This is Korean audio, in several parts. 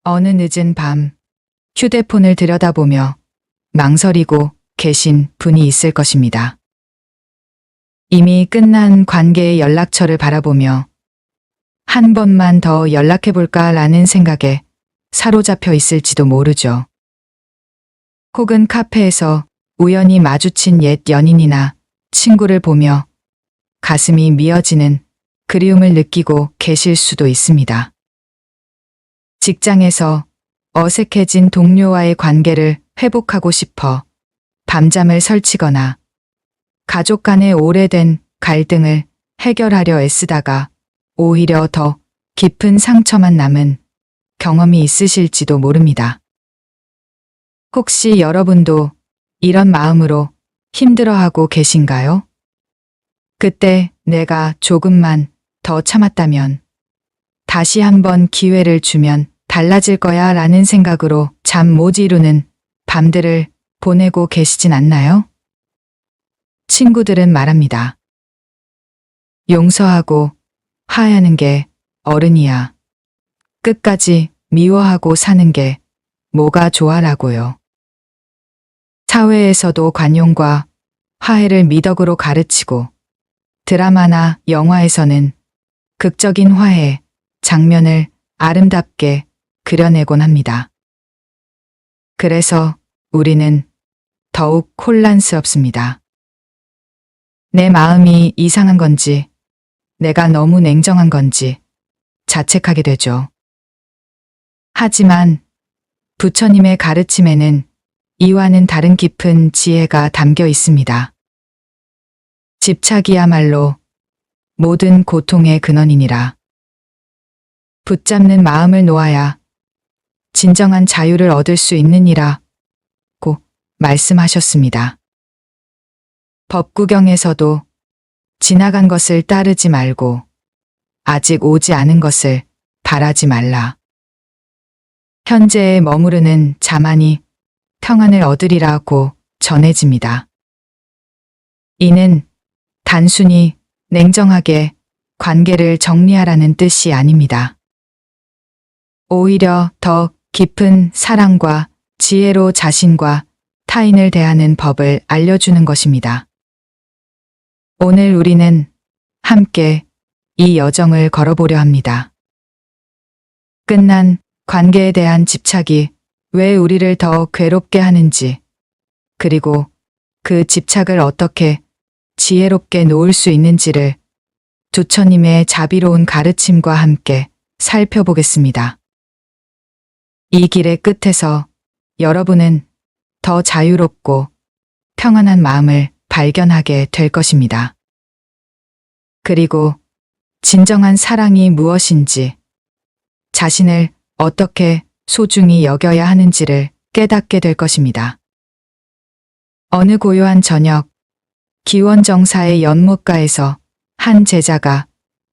어느 늦은 밤 휴대폰을 들여다보며 망설이고 계신 분이 있을 것입니다. 이미 끝난 관계의 연락처를 바라보며 한 번만 더 연락해볼까라는 생각에 사로잡혀 있을지도 모르죠. 혹은 카페에서 우연히 마주친 옛 연인이나 친구를 보며 가슴이 미어지는 그리움을 느끼고 계실 수도 있습니다. 직장에서 어색해진 동료와의 관계를 회복하고 싶어 밤잠을 설치거나 가족 간의 오래된 갈등을 해결하려 애쓰다가 오히려 더 깊은 상처만 남은 경험이 있으실지도 모릅니다. 혹시 여러분도 이런 마음으로 힘들어하고 계신가요? 그때 내가 조금만 더 참았다면, 다시 한번 기회를 주면 달라질 거야 라는 생각으로 잠 못 이루는 밤들을 보내고 계시진 않나요? 친구들은 말합니다. 용서하고 화해하는 게 어른이야. 끝까지 미워하고 사는 게 뭐가 좋아라고요. 사회에서도 관용과 화해를 미덕으로 가르치고 드라마나 영화에서는 극적인 화해 장면을 아름답게 그려내곤 합니다. 그래서 우리는 더욱 혼란스럽습니다. 내 마음이 이상한 건지, 내가 너무 냉정한 건지 자책하게 되죠. 하지만 부처님의 가르침에는 이와는 다른 깊은 지혜가 담겨 있습니다. 집착이야말로 모든 고통의 근원이니라. 붙잡는 마음을 놓아야 진정한 자유를 얻을 수 있느니라 고 말씀하셨습니다. 법구경에서도 지나간 것을 따르지 말고 아직 오지 않은 것을 바라지 말라. 현재에 머무르는 자만이 평안을 얻으리라고 전해집니다. 이는 단순히 냉정하게 관계를 정리하라는 뜻이 아닙니다. 오히려 더 깊은 사랑과 지혜로 자신과 타인을 대하는 법을 알려주는 것입니다. 오늘 우리는 함께 이 여정을 걸어보려 합니다. 끝난 관계에 대한 집착이 왜 우리를 더 괴롭게 하는지, 그리고 그 집착을 어떻게 지혜롭게 놓을 수 있는지를 부처님의 자비로운 가르침과 함께 살펴보겠습니다. 이 길의 끝에서 여러분은 더 자유롭고 평안한 마음을 발견하게 될 것입니다. 그리고 진정한 사랑이 무엇인지, 자신을 어떻게 소중히 여겨야 하는지를 깨닫게 될 것입니다. 어느 고요한 저녁, 기원정사의 연못가에서 한 제자가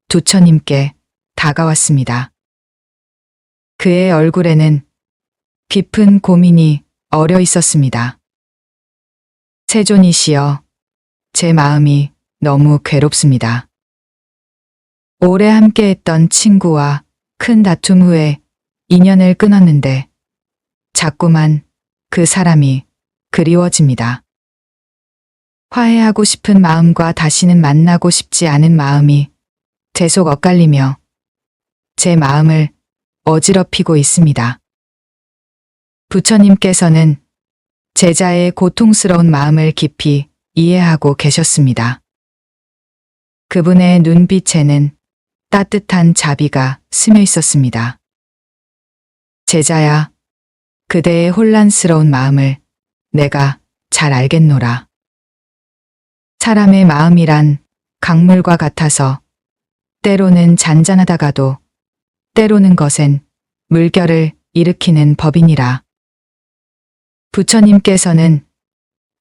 부처님께 다가왔습니다. 그의 얼굴에는 깊은 고민이 어려 있었습니다. 세존이시여, 제 마음이 너무 괴롭습니다. 오래 함께했던 친구와 큰 다툼 후에 인연을 끊었는데 자꾸만 그 사람이 그리워집니다. 화해하고 싶은 마음과 다시는 만나고 싶지 않은 마음이 계속 엇갈리며 제 마음을 어지럽히고 있습니다. 부처님께서는 제자의 고통스러운 마음을 깊이 이해하고 계셨습니다. 그분의 눈빛에는 따뜻한 자비가 스며 있었습니다. 제자야, 그대의 혼란스러운 마음을 내가 잘 알겠노라. 사람의 마음이란 강물과 같아서 때로는 잔잔하다가도 때로는 거센 물결을 일으키는 법이니라. 부처님께서는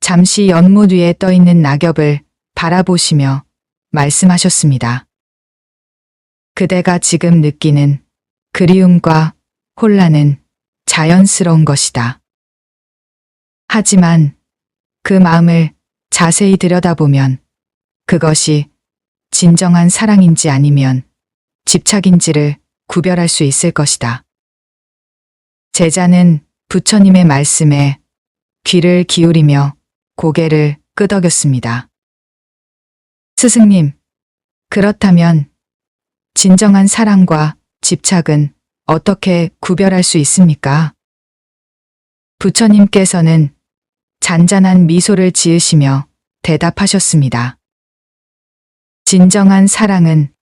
잠시 연못 위에 떠있는 낙엽을 바라보시며 말씀하셨습니다. 그대가 지금 느끼는 그리움과 혼란은 자연스러운 것이다. 하지만 그 마음을 자세히 들여다보면 그것이 진정한 사랑인지 아니면 집착인지를 구별할 수 있을 것이다. 제자는 부처님의 말씀에 귀를 기울이며 고개를 끄덕였습니다. 스승님, 그렇다면 진정한 사랑과 집착은 어떻게 구별할 수 있습니까? 부처님께서는 잔잔한 미소를 지으시며 대답하셨습니다. 진정한 사랑은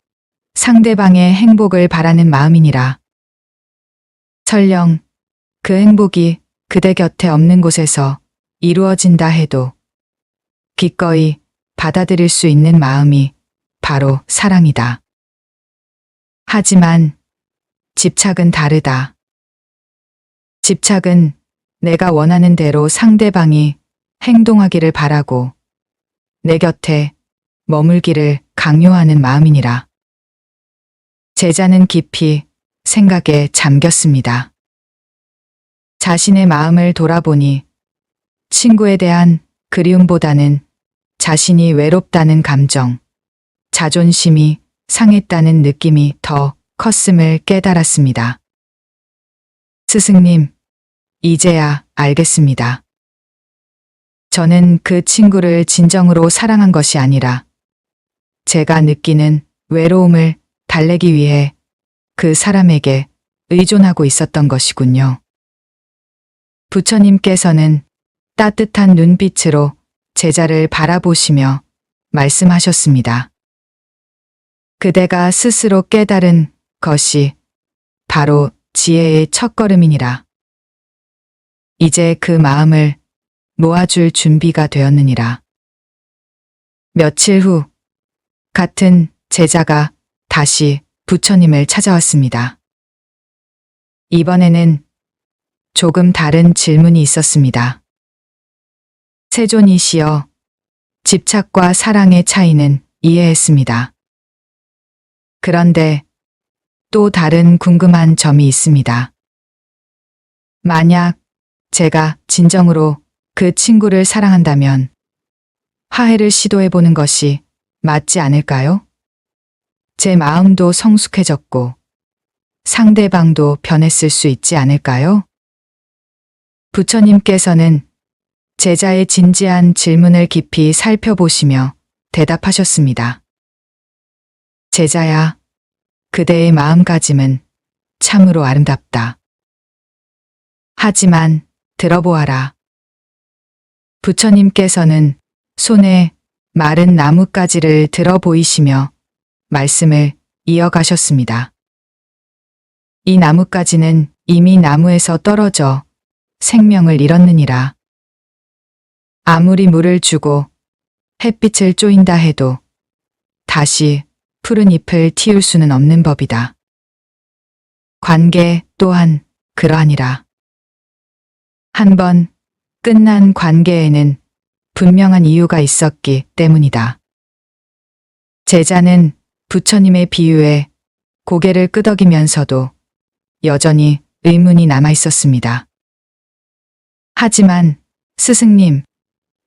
상대방의 행복을 바라는 마음이니라. 설령 그 행복이 그대 곁에 없는 곳에서 이루어진다 해도 기꺼이 받아들일 수 있는 마음이 바로 사랑이다. 하지만 집착은 다르다. 집착은 내가 원하는 대로 상대방이 행동하기를 바라고 내 곁에 머물기를 강요하는 마음이니라. 제자는 깊이 생각에 잠겼습니다. 자신의 마음을 돌아보니 친구에 대한 그리움보다는 자신이 외롭다는 감정, 자존심이 상했다는 느낌이 더 컸음을 깨달았습니다. 스승님, 이제야 알겠습니다. 저는 그 친구를 진정으로 사랑한 것이 아니라 제가 느끼는 외로움을 달래기 위해 그 사람에게 의존하고 있었던 것이군요. 부처님께서는 따뜻한 눈빛으로 제자를 바라보시며 말씀하셨습니다. 그대가 스스로 깨달은 것이 바로 지혜의 첫걸음이니라. 이제 그 마음을 놓아줄 준비가 되었느니라. 며칠 후 같은 제자가 다시 부처님을 찾아왔습니다. 이번에는 조금 다른 질문이 있었습니다. 세존이시여, 집착과 사랑의 차이는 이해했습니다. 그런데 또 다른 궁금한 점이 있습니다. 만약 제가 진정으로 그 친구를 사랑한다면 화해를 시도해보는 것이 맞지 않을까요? 제 마음도 성숙해졌고 상대방도 변했을 수 있지 않을까요? 부처님께서는 제자의 진지한 질문을 깊이 살펴보시며 대답하셨습니다. 제자야, 그대의 마음가짐은 참으로 아름답다. 하지만 들어보아라. 부처님께서는 손에 마른 나뭇가지를 들어 보이시며 말씀을 이어가셨습니다. 이 나뭇가지는 이미 나무에서 떨어져 생명을 잃었느니라. 아무리 물을 주고 햇빛을 쬐인다 해도 다시 푸른 잎을 틔울 수는 없는 법이다. 관계 또한 그러하니라. 한번 끝난 관계에는 분명한 이유가 있었기 때문이다. 제자는 부처님의 비유에 고개를 끄덕이면서도 여전히 의문이 남아 있었습니다. 하지만 스승님,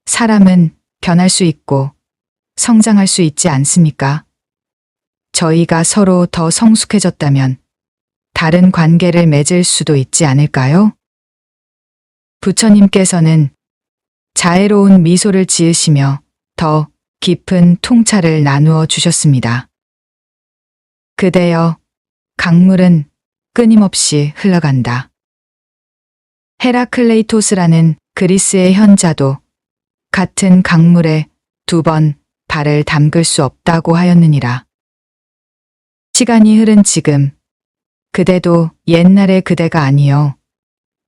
사람은 변할 수 있고 성장할 수 있지 않습니까? 저희가 서로 더 성숙해졌다면 다른 관계를 맺을 수도 있지 않을까요? 부처님께서는 자애로운 미소를 지으시며 더 깊은 통찰을 나누어 주셨습니다. 그대여, 강물은 끊임없이 흘러간다. 헤라클레이토스라는 그리스의 현자도 같은 강물에 2번 발을 담글 수 없다고 하였느니라. 시간이 흐른 지금, 그대도 옛날의 그대가 아니요.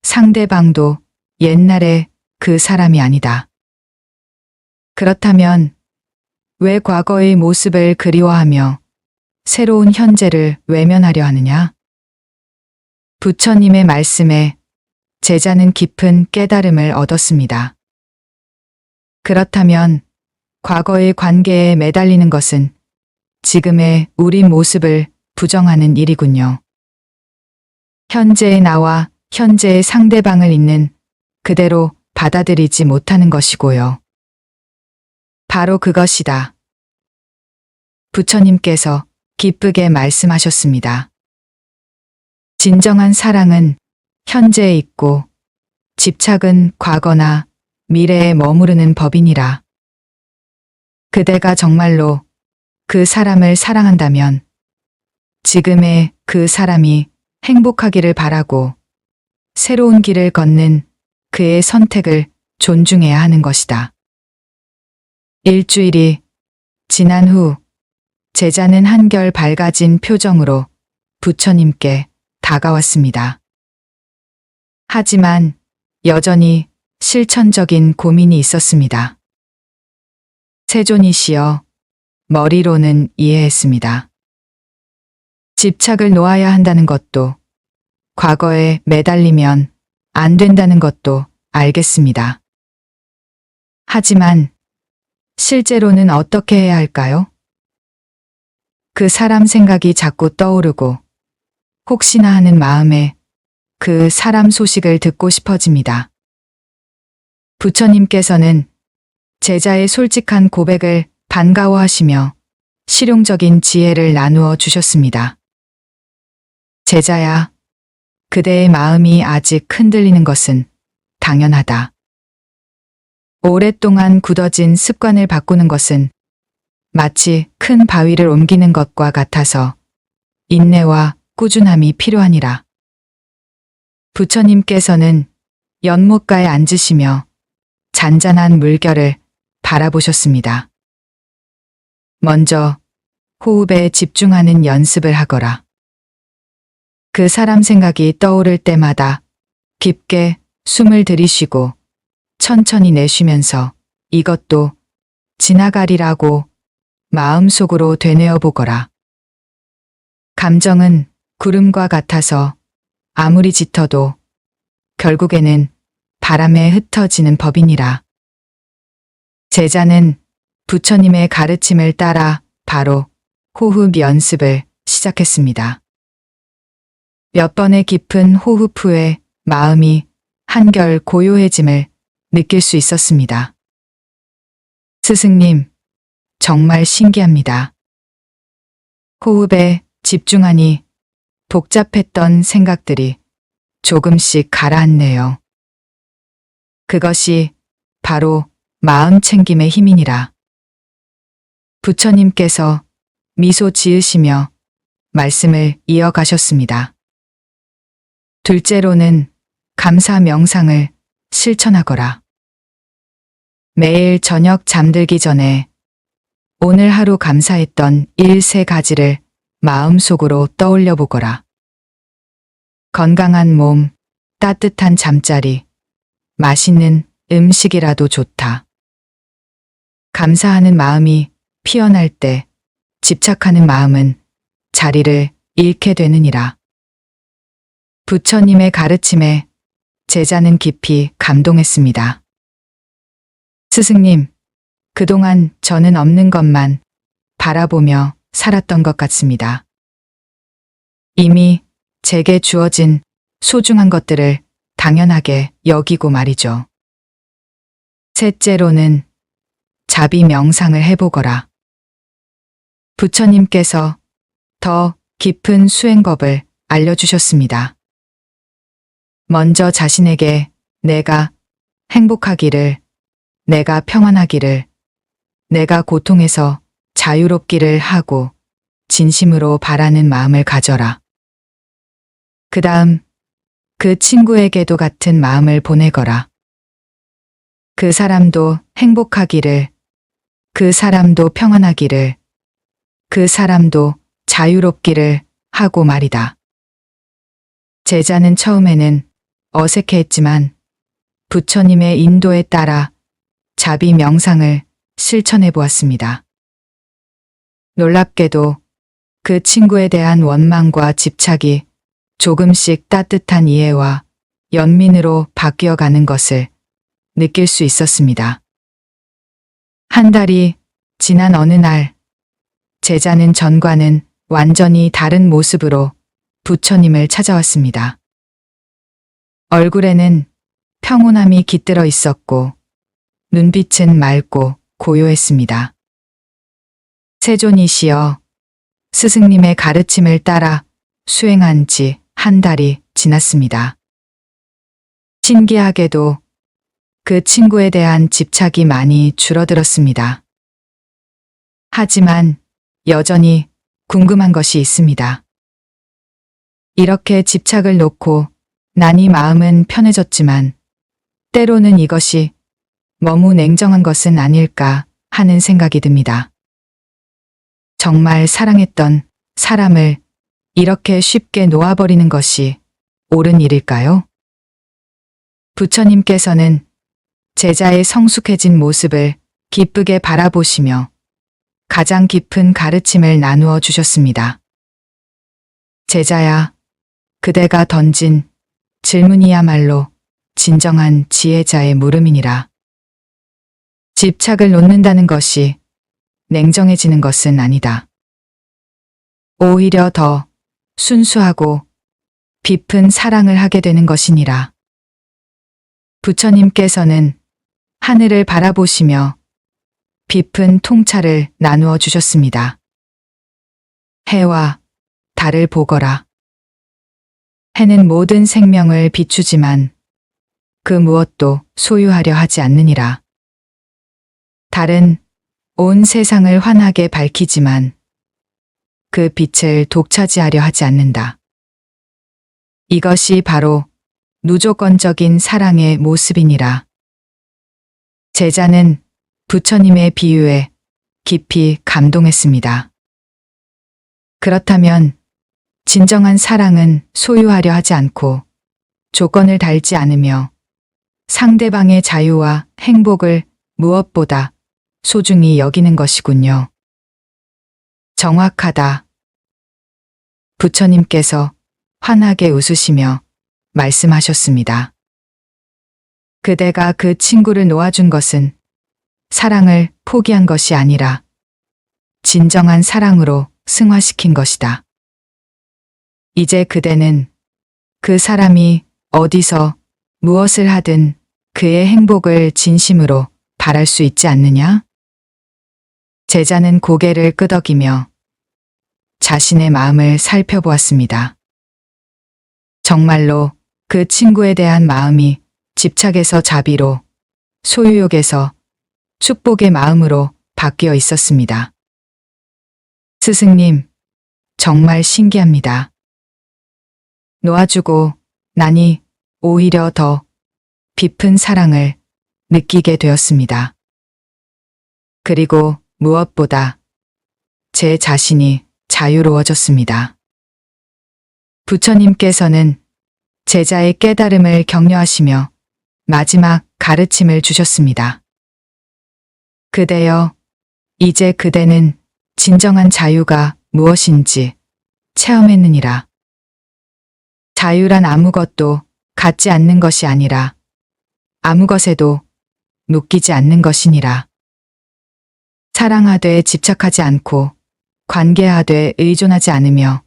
상대방도 옛날의 그 사람이 아니다. 그렇다면 왜 과거의 모습을 그리워하며 새로운 현재를 외면하려 하느냐? 부처님의 말씀에 제자는 깊은 깨달음을 얻었습니다. 그렇다면 과거의 관계에 매달리는 것은 지금의 우리 모습을 부정하는 일이군요. 현재의 나와 현재의 상대방을 있는 그대로 받아들이지 못하는 것이고요. 바로 그것이다. 부처님께서 기쁘게 말씀하셨습니다. 진정한 사랑은 현재에 있고 집착은 과거나 미래에 머무르는 법이니라. 그대가 정말로 그 사람을 사랑한다면 지금의 그 사람이 행복하기를 바라고 새로운 길을 걷는 그의 선택을 존중해야 하는 것이다. 일주일이 지난 후 제자는 한결 밝아진 표정으로 부처님께 다가왔습니다. 하지만 여전히 실천적인 고민이 있었습니다. 세존이시여, 머리로는 이해했습니다. 집착을 놓아야 한다는 것도, 과거에 매달리면 안 된다는 것도 알겠습니다. 하지만 실제로는 어떻게 해야 할까요? 그 사람 생각이 자꾸 떠오르고 혹시나 하는 마음에 그 사람 소식을 듣고 싶어집니다. 부처님께서는 제자의 솔직한 고백을 반가워하시며 실용적인 지혜를 나누어 주셨습니다. 제자야, 그대의 마음이 아직 흔들리는 것은 당연하다. 오랫동안 굳어진 습관을 바꾸는 것은 마치 큰 바위를 옮기는 것과 같아서 인내와 꾸준함이 필요하니라. 부처님께서는 연못가에 앉으시며 잔잔한 물결을 바라보셨습니다. 먼저 호흡에 집중하는 연습을 하거라. 그 사람 생각이 떠오를 때마다 깊게 숨을 들이쉬고 천천히 내쉬면서 이것도 지나가리라고 마음속으로 되뇌어 보거라. 감정은 구름과 같아서 아무리 짙어도 결국에는 바람에 흩어지는 법이니라. 제자는 부처님의 가르침을 따라 바로 호흡 연습을 시작했습니다. 몇 번의 깊은 호흡 후에 마음이 한결 고요해짐을 느낄 수 있었습니다. 스승님, 정말 신기합니다. 호흡에 집중하니 복잡했던 생각들이 조금씩 가라앉네요. 그것이 바로 마음 챙김의 힘이니라. 부처님께서 미소 지으시며 말씀을 이어가셨습니다. 둘째로는 감사 명상을 실천하거라. 매일 저녁 잠들기 전에 오늘 하루 감사했던 일 세 가지를 마음속으로 떠올려 보거라. 건강한 몸, 따뜻한 잠자리, 맛있는 음식이라도 좋다. 감사하는 마음이 피어날 때 집착하는 마음은 자리를 잃게 되느니라. 부처님의 가르침에 제자는 깊이 감동했습니다. 스승님, 그동안 저는 없는 것만 바라보며 살았던 것 같습니다. 이미 제게 주어진 소중한 것들을 당연하게 여기고 말이죠. 셋째로는 자비 명상을 해보거라. 부처님께서 더 깊은 수행법을 알려주셨습니다. 먼저 자신에게 내가 행복하기를, 내가 평안하기를, 내가 고통에서 자유롭기를 하고 진심으로 바라는 마음을 가져라. 그 다음 그 친구에게도 같은 마음을 보내거라. 그 사람도 행복하기를, 그 사람도 평안하기를, 그 사람도 자유롭기를 하고 말이다. 제자는 처음에는 어색해했지만 부처님의 인도에 따라 자비 명상을 실천해 보았습니다. 놀랍게도 그 친구에 대한 원망과 집착이 조금씩 따뜻한 이해와 연민으로 바뀌어가는 것을 느낄 수 있었습니다. 한 달이 지난 어느 날, 제자는 전과는 완전히 다른 모습으로 부처님을 찾아왔습니다. 얼굴에는 평온함이 깃들어 있었고 눈빛은 맑고 고요했습니다. 세존이시여, 스승님의 가르침을 따라 수행한 지 한 달이 지났습니다. 신기하게도 그 친구에 대한 집착이 많이 줄어들었습니다. 하지만 여전히 궁금한 것이 있습니다. 이렇게 집착을 놓고 나니 마음은 편해졌지만 때로는 이것이 너무 냉정한 것은 아닐까 하는 생각이 듭니다. 정말 사랑했던 사람을 이렇게 쉽게 놓아버리는 것이 옳은 일일까요? 부처님께서는 제자의 성숙해진 모습을 기쁘게 바라보시며 가장 깊은 가르침을 나누어 주셨습니다. 제자야, 그대가 던진 질문이야말로 진정한 지혜자의 물음이니라. 집착을 놓는다는 것이 냉정해지는 것은 아니다. 오히려 더 순수하고 깊은 사랑을 하게 되는 것이니라. 부처님께서는 하늘을 바라보시며 깊은 통찰을 나누어 주셨습니다. 해와 달을 보거라. 해는 모든 생명을 비추지만 그 무엇도 소유하려 하지 않느니라. 달은 온 세상을 환하게 밝히지만 그 빛을 독차지하려 하지 않는다. 이것이 바로 무조건적인 사랑의 모습이니라. 제자는 부처님의 비유에 깊이 감동했습니다. 그렇다면 진정한 사랑은 소유하려 하지 않고 조건을 달지 않으며 상대방의 자유와 행복을 무엇보다 소중히 여기는 것이군요. 정확하다. 부처님께서 환하게 웃으시며 말씀하셨습니다. 그대가 그 친구를 놓아준 것은 사랑을 포기한 것이 아니라 진정한 사랑으로 승화시킨 것이다. 이제 그대는 그 사람이 어디서 무엇을 하든 그의 행복을 진심으로 바랄 수 있지 않느냐? 제자는 고개를 끄덕이며 자신의 마음을 살펴보았습니다. 정말로 그 친구에 대한 마음이 집착에서 자비로, 소유욕에서 축복의 마음으로 바뀌어 있었습니다. 스승님, 정말 신기합니다. 놓아주고 나니 오히려 더 깊은 사랑을 느끼게 되었습니다. 그리고 무엇보다 제 자신이 자유로워졌습니다. 부처님께서는 제자의 깨달음을 격려하시며 마지막 가르침을 주셨습니다. 그대여, 이제 그대는 진정한 자유가 무엇인지 체험했느니라. 자유란 아무것도 갖지 않는 것이 아니라 아무것에도 묶이지 않는 것이니라. 사랑하되 집착하지 않고 관계하되 의존하지 않으며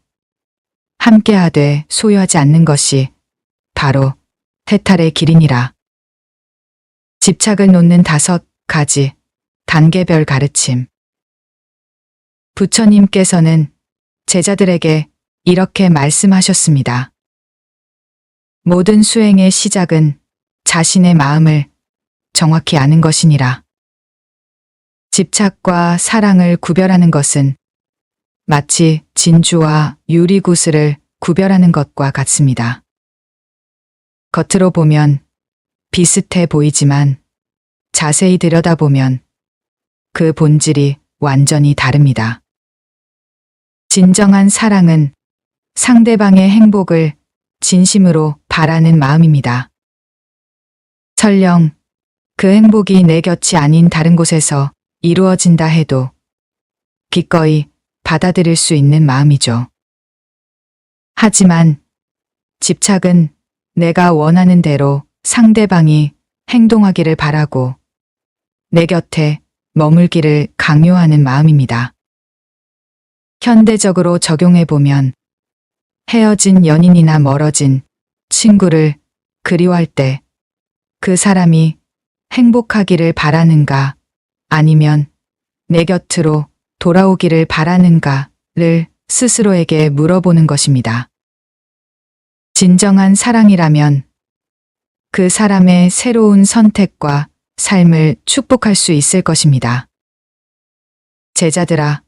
함께하되 소유하지 않는 것이 바로 해탈의 길이니라. 집착을 놓는 5가지 단계별 가르침. 부처님께서는 제자들에게 이렇게 말씀하셨습니다. 모든 수행의 시작은 자신의 마음을 정확히 아는 것이니라. 집착과 사랑을 구별하는 것은 마치 진주와 유리구슬을 구별하는 것과 같습니다. 겉으로 보면 비슷해 보이지만 자세히 들여다보면 그 본질이 완전히 다릅니다. 진정한 사랑은 상대방의 행복을 진심으로 바라는 마음입니다. 설령 그 행복이 내 곁이 아닌 다른 곳에서 이루어진다 해도 기꺼이 받아들일 수 있는 마음이죠. 하지만 집착은 내가 원하는 대로 상대방이 행동하기를 바라고 내 곁에 머물기를 강요하는 마음입니다. 현대적으로 적용해보면 헤어진 연인이나 멀어진 친구를 그리워할 때 그 사람이 행복하기를 바라는가 아니면 내 곁으로 돌아오기를 바라는가를 스스로에게 물어보는 것입니다. 진정한 사랑이라면 그 사람의 새로운 선택과 삶을 축복할 수 있을 것입니다. 제자들아,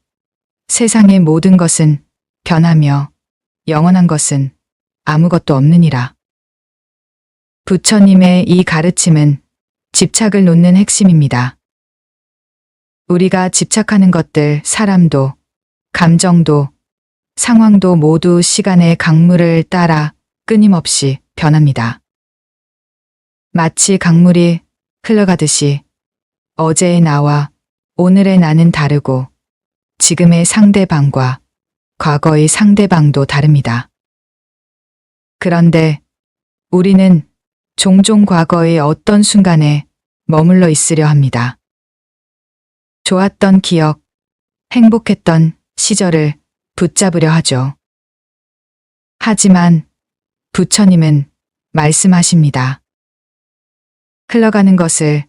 세상의 모든 것은 변하며 영원한 것은 아무것도 없느니라. 부처님의 이 가르침은 집착을 놓는 핵심입니다. 우리가 집착하는 것들, 사람도, 감정도, 상황도 모두 시간의 강물을 따라 끊임없이 변합니다. 마치 강물이 흘러가듯이 어제의 나와 오늘의 나는 다르고 지금의 상대방과 과거의 상대방도 다릅니다. 그런데 우리는 종종 과거의 어떤 순간에 머물러 있으려 합니다. 좋았던 기억, 행복했던 시절을 붙잡으려 하죠. 하지만 부처님은 말씀하십니다. 흘러가는 것을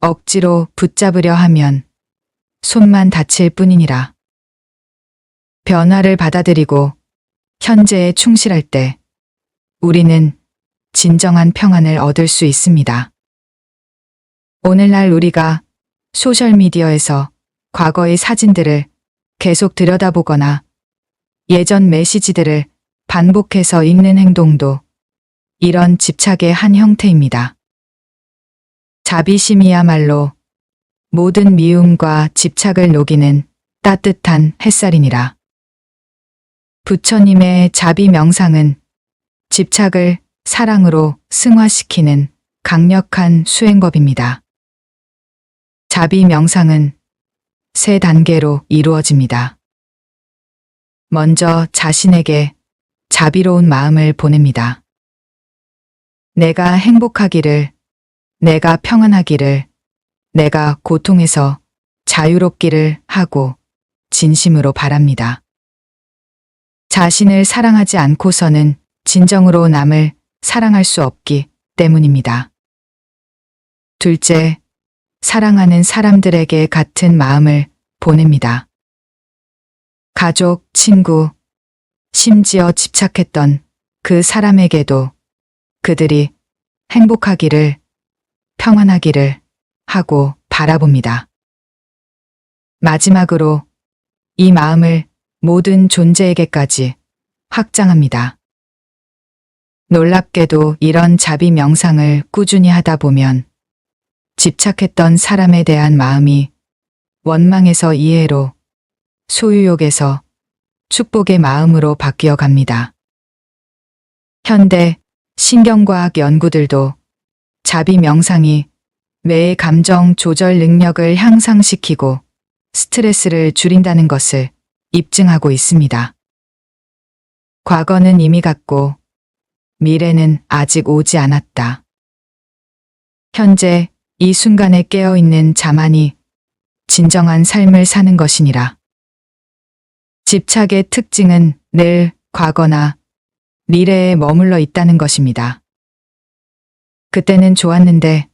억지로 붙잡으려 하면 손만 다칠 뿐이니라. 변화를 받아들이고 현재에 충실할 때 우리는 진정한 평안을 얻을 수 있습니다. 오늘날 우리가 소셜미디어에서 과거의 사진들을 계속 들여다보거나 예전 메시지들을 반복해서 읽는 행동도 이런 집착의 한 형태입니다. 자비심이야말로 모든 미움과 집착을 녹이는 따뜻한 햇살이니라. 부처님의 자비 명상은 집착을 사랑으로 승화시키는 강력한 수행법입니다. 자비 명상은 세 단계로 이루어집니다. 먼저 자신에게 자비로운 마음을 보냅니다. 내가 행복하기를, 내가 평안하기를, 내가 고통에서 자유롭기를 하고 진심으로 바랍니다. 자신을 사랑하지 않고서는 진정으로 남을 사랑할 수 없기 때문입니다. 둘째, 사랑하는 사람들에게 같은 마음을 보냅니다. 가족, 친구, 심지어 집착했던 그 사람에게도 그들이 행복하기를, 평안하기를 하고 바라봅니다. 마지막으로 이 마음을 모든 존재에게까지 확장합니다. 놀랍게도 이런 자비 명상을 꾸준히 하다 보면 집착했던 사람에 대한 마음이 원망에서 이해로, 소유욕에서 축복의 마음으로 바뀌어 갑니다. 현대 신경과학 연구들도 자비 명상이 뇌의 감정 조절 능력을 향상시키고 스트레스를 줄인다는 것을 입증하고 있습니다. 과거는 이미 갔고 미래는 아직 오지 않았다. 현재 이 순간에 깨어있는 자만이 진정한 삶을 사는 것이니라. 집착의 특징은 늘 과거나 미래에 머물러 있다는 것입니다. 그때는 좋았는데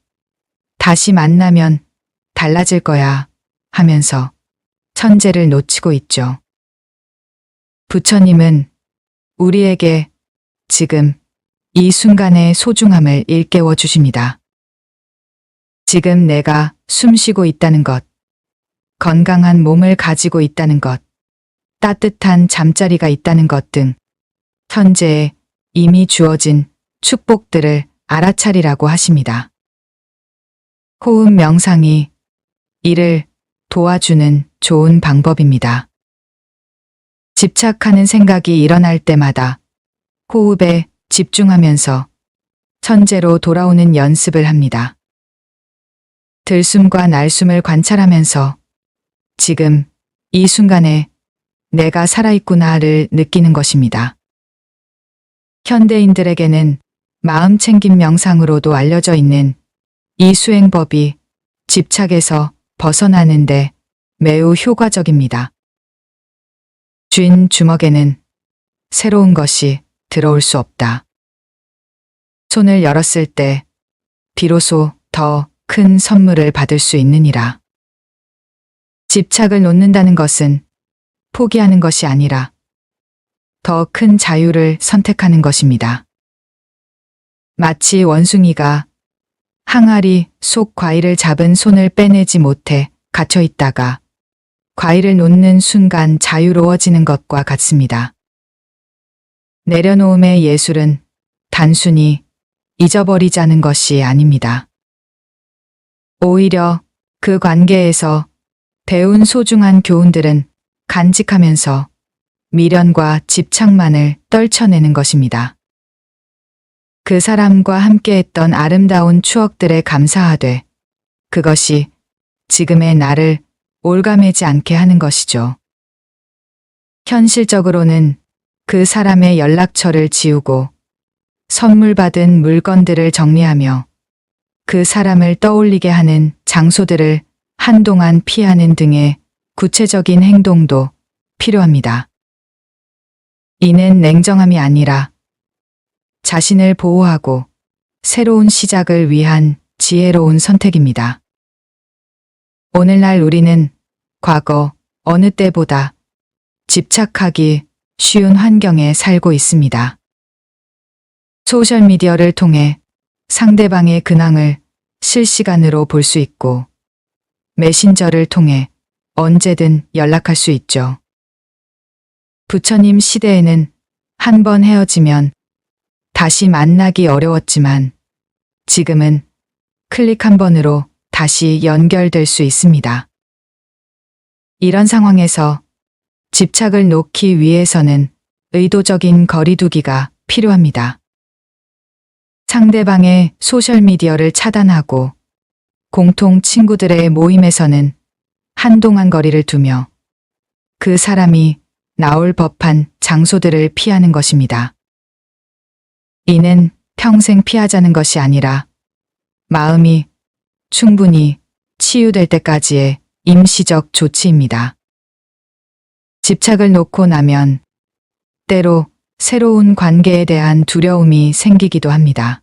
다시 만나면 달라질 거야 하면서 천재를 놓치고 있죠. 부처님은 우리에게 지금 이 순간의 소중함을 일깨워 주십니다. 지금 내가 숨 쉬고 있다는 것, 건강한 몸을 가지고 있다는 것, 따뜻한 잠자리가 있다는 것 등 현재에 이미 주어진 축복들을 알아차리라고 하십니다. 호흡 명상이 이를 도와주는 좋은 방법입니다. 집착하는 생각이 일어날 때마다 호흡에 집중하면서 천재로 돌아오는 연습을 합니다. 들숨과 날숨을 관찰하면서 지금 이 순간에 내가 살아있구나를 느끼는 것입니다. 현대인들에게는 마음 챙김 명상으로도 알려져 있는 이 수행법이 집착에서 벗어나는데 매우 효과적입니다. 쥔 주먹에는 새로운 것이 들어올 수 없다. 손을 열었을 때 비로소 더 큰 선물을 받을 수 있느니라. 집착을 놓는다는 것은 포기하는 것이 아니라 더 큰 자유를 선택하는 것입니다. 마치 원숭이가 항아리 속 과일을 잡은 손을 빼내지 못해 갇혀 있다가 과일을 놓는 순간 자유로워지는 것과 같습니다. 내려놓음의 예술은 단순히 잊어버리자는 것이 아닙니다. 오히려 그 관계에서 배운 소중한 교훈들은 간직하면서 미련과 집착만을 떨쳐내는 것입니다. 그 사람과 함께했던 아름다운 추억들에 감사하되 그것이 지금의 나를 올가매지 않게 하는 것이죠. 현실적으로는 그 사람의 연락처를 지우고 선물 받은 물건들을 정리하며 그 사람을 떠올리게 하는 장소들을 한동안 피하는 등의 구체적인 행동도 필요합니다. 이는 냉정함이 아니라 자신을 보호하고 새로운 시작을 위한 지혜로운 선택입니다. 오늘날 우리는 과거 어느 때보다 집착하기 쉬운 환경에 살고 있습니다. 소셜미디어를 통해 상대방의 근황을 실시간으로 볼 수 있고 메신저를 통해 언제든 연락할 수 있죠. 부처님 시대에는 한 번 헤어지면 다시 만나기 어려웠지만 지금은 클릭 한 번으로 다시 연결될 수 있습니다. 이런 상황에서 집착을 놓기 위해서는 의도적인 거리두기가 필요합니다. 상대방의 소셜미디어를 차단하고 공통 친구들의 모임에서는 한동안 거리를 두며 그 사람이 나올 법한 장소들을 피하는 것입니다. 이는 평생 피하자는 것이 아니라 마음이 충분히 치유될 때까지의 임시적 조치입니다. 집착을 놓고 나면 때로 새로운 관계에 대한 두려움이 생기기도 합니다.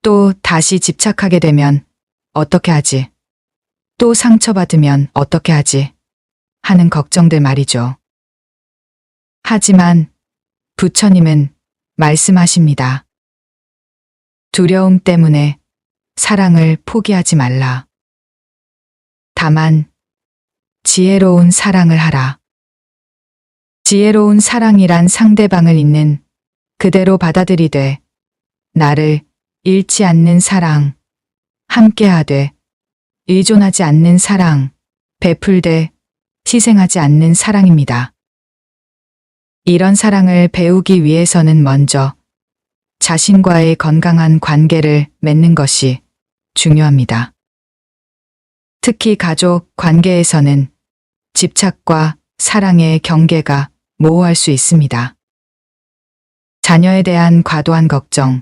또 다시 집착하게 되면 어떻게 하지? 또 상처받으면 어떻게 하지? 하는 걱정들 말이죠. 하지만 부처님은 말씀하십니다. 두려움 때문에 사랑을 포기하지 말라. 다만 지혜로운 사랑을 하라. 지혜로운 사랑이란 상대방을 있는 그대로 받아들이되 나를 잃지 않는 사랑, 함께하되 의존하지 않는 사랑, 베풀되 희생하지 않는 사랑입니다. 이런 사랑을 배우기 위해서는 먼저 자신과의 건강한 관계를 맺는 것이 중요합니다. 특히 가족 관계에서는 집착과 사랑의 경계가 모호할 수 있습니다. 자녀에 대한 과도한 걱정,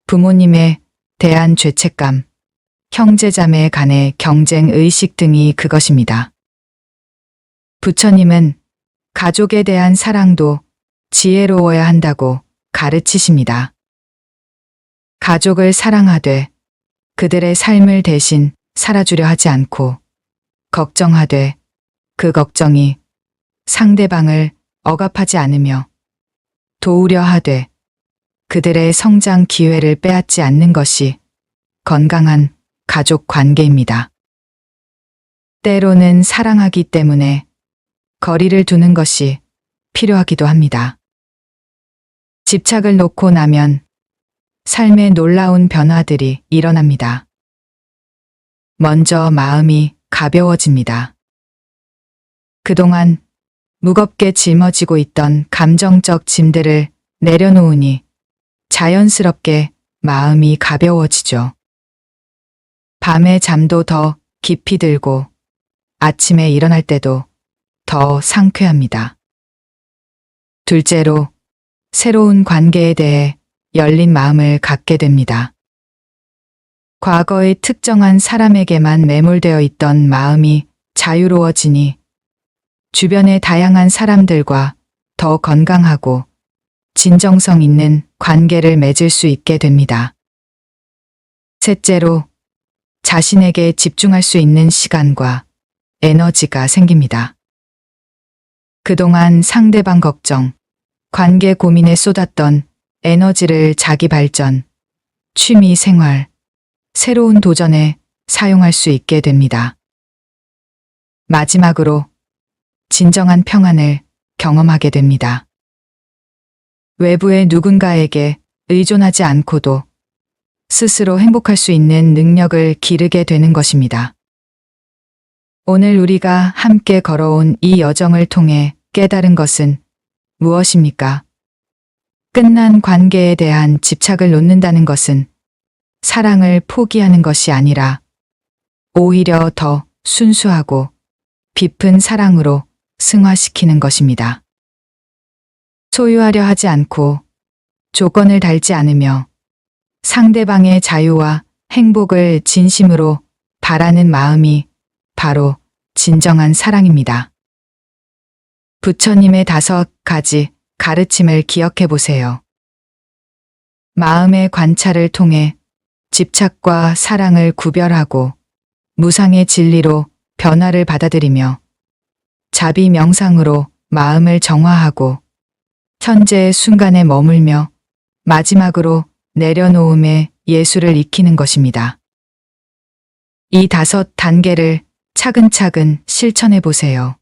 부모님에 대한 죄책감, 형제자매 간의 경쟁 의식 등이 그것입니다. 부처님은 가족에 대한 사랑도 지혜로워야 한다고 가르치십니다. 가족을 사랑하되 그들의 삶을 대신 살아주려 하지 않고 걱정하되 그 걱정이 상대방을 억압하지 않으며 도우려 하되 그들의 성장 기회를 빼앗지 않는 것이 건강한 가족 관계입니다. 때로는 사랑하기 때문에 거리를 두는 것이 필요하기도 합니다. 집착을 놓고 나면 삶의 놀라운 변화들이 일어납니다. 먼저 마음이 가벼워집니다. 그동안 무겁게 짊어지고 있던 감정적 짐들을 내려놓으니 자연스럽게 마음이 가벼워지죠. 밤에 잠도 더 깊이 들고 아침에 일어날 때도 더 상쾌합니다. 둘째로 새로운 관계에 대해 열린 마음을 갖게 됩니다. 과거의 특정한 사람에게만 매몰되어 있던 마음이 자유로워지니 주변의 다양한 사람들과 더 건강하고 진정성 있는 관계를 맺을 수 있게 됩니다. 셋째로 자신에게 집중할 수 있는 시간과 에너지가 생깁니다. 그동안 상대방 걱정, 관계 고민에 쏟았던 에너지를 자기 발전, 취미 생활, 새로운 도전에 사용할 수 있게 됩니다. 마지막으로 진정한 평안을 경험하게 됩니다. 외부의 누군가에게 의존하지 않고도 스스로 행복할 수 있는 능력을 기르게 되는 것입니다. 오늘 우리가 함께 걸어온 이 여정을 통해 깨달은 것은 무엇입니까? 끝난 관계에 대한 집착을 놓는다는 것은 사랑을 포기하는 것이 아니라 오히려 더 순수하고 깊은 사랑으로 승화시키는 것입니다. 소유하려 하지 않고 조건을 달지 않으며 상대방의 자유와 행복을 진심으로 바라는 마음이 바로 진정한 사랑입니다. 부처님의 5가지 가르침을 기억해 보세요. 마음의 관찰을 통해 집착과 사랑을 구별하고 무상의 진리로 변화를 받아들이며 자비 명상으로 마음을 정화하고 현재의 순간에 머물며 마지막으로 내려놓음의 예술을 익히는 것입니다. 이 5단계를 차근차근 실천해 보세요.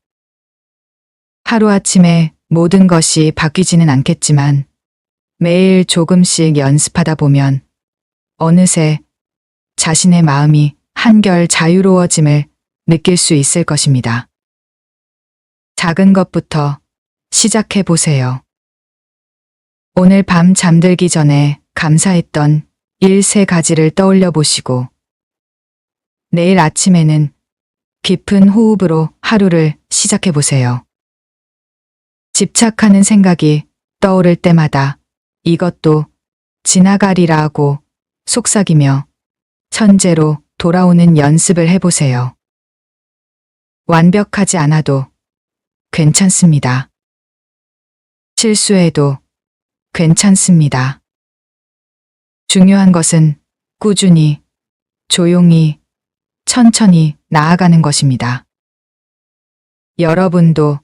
하루아침에 모든 것이 바뀌지는 않겠지만 매일 조금씩 연습하다 보면 어느새 자신의 마음이 한결 자유로워짐을 느낄 수 있을 것입니다. 작은 것부터 시작해 보세요. 오늘 밤 잠들기 전에 감사했던 3가지를 떠올려 보시고 내일 아침에는 깊은 호흡으로 하루를 시작해 보세요. 집착하는 생각이 떠오를 때마다 이것도 지나가리라 하고 속삭이며 현재로 돌아오는 연습을 해보세요. 완벽하지 않아도 괜찮습니다. 실수해도 괜찮습니다. 중요한 것은 꾸준히, 조용히, 천천히 나아가는 것입니다. 여러분도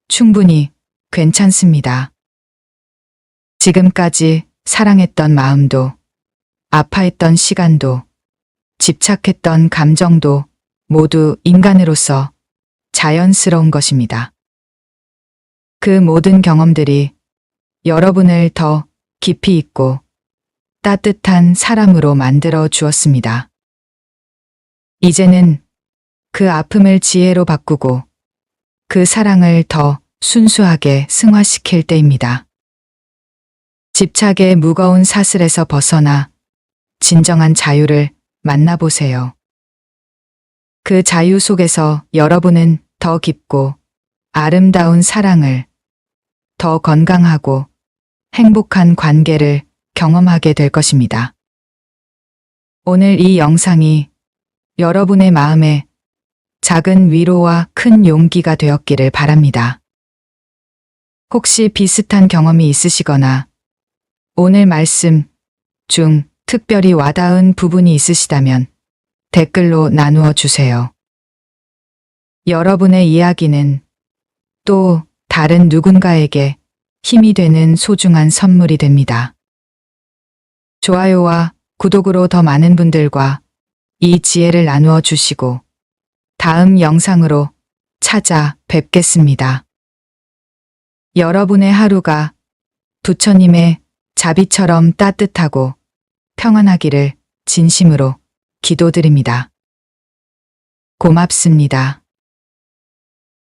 충분히 괜찮습니다. 지금까지 사랑했던 마음도, 아파했던 시간도, 집착했던 감정도 모두 인간으로서 자연스러운 것입니다. 그 모든 경험들이 여러분을 더 깊이 있고 따뜻한 사람으로 만들어 주었습니다. 이제는 그 아픔을 지혜로 바꾸고 그 사랑을 더 순수하게 승화시킬 때입니다. 집착의 무거운 사슬에서 벗어나 진정한 자유를 만나보세요. 그 자유 속에서 여러분은 더 깊고 아름다운 사랑을, 더 건강하고 행복한 관계를 경험하게 될 것입니다. 오늘 이 영상이 여러분의 마음에 작은 위로와 큰 용기가 되었기를 바랍니다. 혹시 비슷한 경험이 있으시거나 오늘 말씀 중 특별히 와닿은 부분이 있으시다면 댓글로 나누어 주세요. 여러분의 이야기는 또 다른 누군가에게 힘이 되는 소중한 선물이 됩니다. 좋아요와 구독으로 더 많은 분들과 이 지혜를 나누어 주시고 다음 영상으로 찾아뵙겠습니다. 여러분의 하루가 부처님의 자비처럼 따뜻하고 평안하기를 진심으로 기도드립니다. 고맙습니다.